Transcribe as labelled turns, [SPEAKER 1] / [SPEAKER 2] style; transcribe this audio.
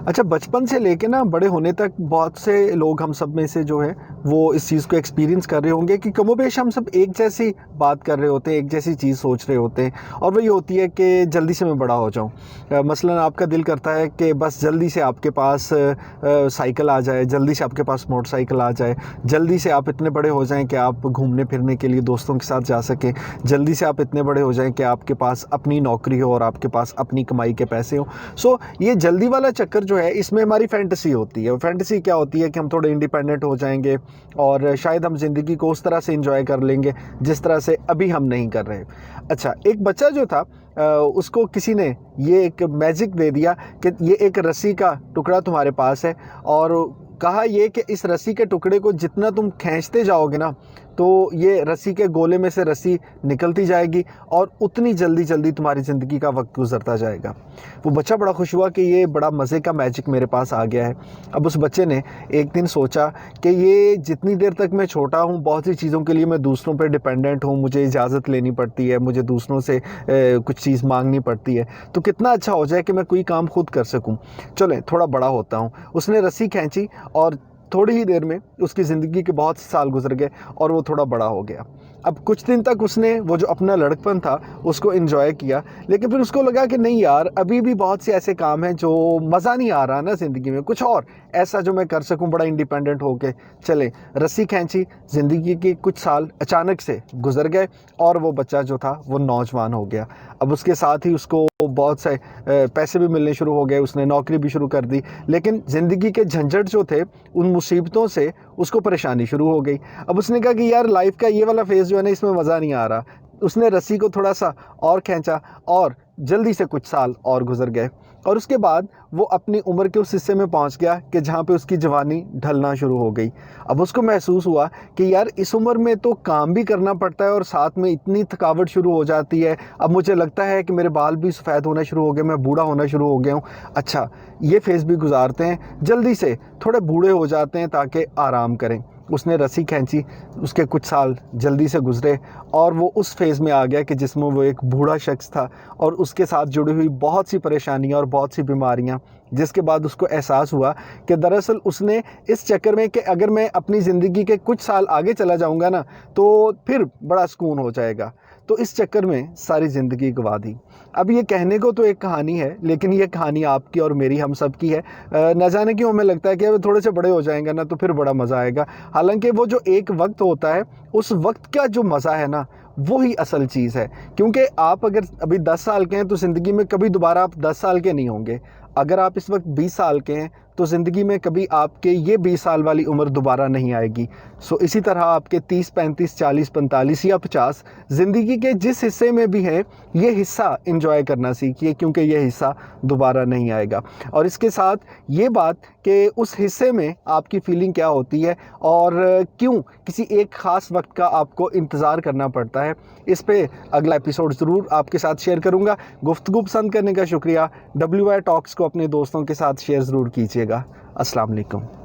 [SPEAKER 1] अच्छा, बचपन से लेके ना बड़े होने तक बहुत से लोग हम सब में से जो है वो इस चीज़ को एक्सपीरियंस कर रहे होंगे कि कमोबेश हम सब एक जैसी बात कर रहे होते हैं, एक जैसी चीज़ सोच रहे होते हैं और वही होती है कि जल्दी से मैं बड़ा हो जाऊं। मसलन आपका दिल करता है कि बस जल्दी से आपके पास साइकिल आ जाए, जल्दी से आपके पास मोटरसाइकिल आ जाए, जल्दी से आप इतने बड़े हो जाएं कि आप घूमने फिरने के लिए दोस्तों के साथ जा सकें, जल्दी से आप इतने बड़े हो जाएं कि आपके पास अपनी नौकरी हो और आपके पास अपनी कमाई के पैसे हो। सो ये जल्दी वाला चक्कर जो है इसमें हमारी फैंटेसी होती है। फैंटेसी क्या होती है कि हम थोड़े इंडिपेंडेंट हो जाएंगे और शायद हम ज़िंदगी को उस तरह से इंजॉय कर लेंगे जिस तरह से अभी हम नहीं कर रहे। अच्छा, एक बच्चा जो था उसको किसी ने ये एक मैजिक दे दिया कि ये एक रस्सी का टुकड़ा तुम्हारे पास है और कहा ये कि इस रस्सी के टुकड़े को जितना तुम खींचते जाओगे ना तो ये रस्सी के गोले में से रस्सी निकलती जाएगी और उतनी जल्दी जल्दी तुम्हारी ज़िंदगी का वक्त गुजरता जाएगा। वो बच्चा बड़ा खुश हुआ कि ये बड़ा मज़े का मैजिक मेरे पास आ गया है। अब उस बच्चे ने एक दिन सोचा कि ये जितनी देर तक मैं छोटा हूँ बहुत सी चीज़ों के लिए मैं दूसरों पर डिपेंडेंट हूँ, मुझे इजाज़त लेनी पड़ती है, मुझे दूसरों से कुछ चीज़ मांगनी पड़ती है, तो कितना अच्छा हो जाए कि मैं कोई काम खुद कर सकूँ। चलें थोड़ा बड़ा होता हूँ। उसने रस्सी खींची और थोड़ी ही देर में उसकी ज़िंदगी के बहुत से साल गुजर गए और वो थोड़ा बड़ा हो गया। अब कुछ दिन तक उसने वो जो अपना लड़कपन था उसको एंजॉय किया, लेकिन फिर उसको लगा कि नहीं यार, अभी भी बहुत से ऐसे काम हैं जो मज़ा नहीं आ रहा ना ज़िंदगी में, कुछ और ऐसा जो मैं कर सकूं बड़ा इंडिपेंडेंट होके। चले रस्सी खींची, ज़िंदगी के कुछ साल अचानक से गुजर गए और वो बच्चा जो था वो नौजवान हो गया। अब उसके साथ ही उसको बहुत से पैसे भी मिलने शुरू हो गए, उसने नौकरी भी शुरू कर दी, लेकिन ज़िंदगी के झंझट जो थे उन मुसीबतों से उसको परेशानी शुरू हो गई। अब उसने कहा कि यार लाइफ का ये वाला फेज़ जो है ना इसमें मज़ा नहीं आ रहा। उसने रस्सी को थोड़ा सा और खींचा और जल्दी से कुछ साल और गुजर गए और उसके बाद वो अपनी उम्र के उस हिस्से में पहुंच गया कि जहाँ पे उसकी जवानी ढलना शुरू हो गई। अब उसको महसूस हुआ कि यार इस उम्र में तो काम भी करना पड़ता है और साथ में इतनी थकावट शुरू हो जाती है। अब मुझे लगता है कि मेरे बाल भी सफ़ेद होना शुरू हो गए, मैं बूढ़ा होना शुरू हो गया हूँ। अच्छा, ये फेज़ भी गुजारते हैं, जल्दी से थोड़े बूढ़े हो जाते हैं ताकि आराम करें। उसने रस्सी खींची, उसके कुछ साल जल्दी से गुजरे और वो उस फेज़ में आ गया कि जिसमें वो एक बूढ़ा शख्स था और उसके साथ जुड़ी हुई बहुत सी परेशानियां और बहुत सी बीमारियां, जिसके बाद उसको एहसास हुआ कि दरअसल उसने इस चक्कर में कि अगर मैं अपनी ज़िंदगी के कुछ साल आगे चला जाऊंगा ना तो फिर बड़ा सुकून हो जाएगा, तो इस चक्कर में सारी ज़िंदगी गंवा दी। अब ये कहने को तो एक कहानी है, लेकिन ये कहानी आपकी और मेरी हम सब की है। न जाने क्यों हमें लगता है कि अब थोड़े से बड़े हो जाएंगे ना तो फिर बड़ा मज़ा आएगा। हालांकि वो जो एक वक्त होता है उस वक्त का जो मज़ा है ना वो ही असल चीज़ है। क्योंकि आप अगर अभी 10 साल के हैं तो ज़िंदगी में कभी दोबारा आप 10 साल के नहीं होंगे। अगर आप इस वक्त 20 साल के हैं तो ज़िंदगी में कभी आपके ये 20 साल वाली उम्र दोबारा नहीं आएगी। सो इसी तरह आपके 30, 35, 40, 45 या 50 ज़िंदगी के जिस हिस्से में भी हैं ये हिस्सा एंजॉय करना सीखिए, क्योंकि ये हिस्सा दोबारा नहीं आएगा। और इसके साथ ये बात कि उस हिस्से में आपकी फीलिंग क्या होती है और क्यों किसी एक ख़ास वक्त का आपको इंतज़ार करना पड़ता है, इस पे अगला एपिसोड ज़रूर आपके साथ शेयर करूँगा। गुफ्तगू पसंद करने का शुक्रिया। WI टॉक्स को अपने दोस्तों के साथ शेयर ज़रूर कीजिएगा। अस्सलाम वालेकुम।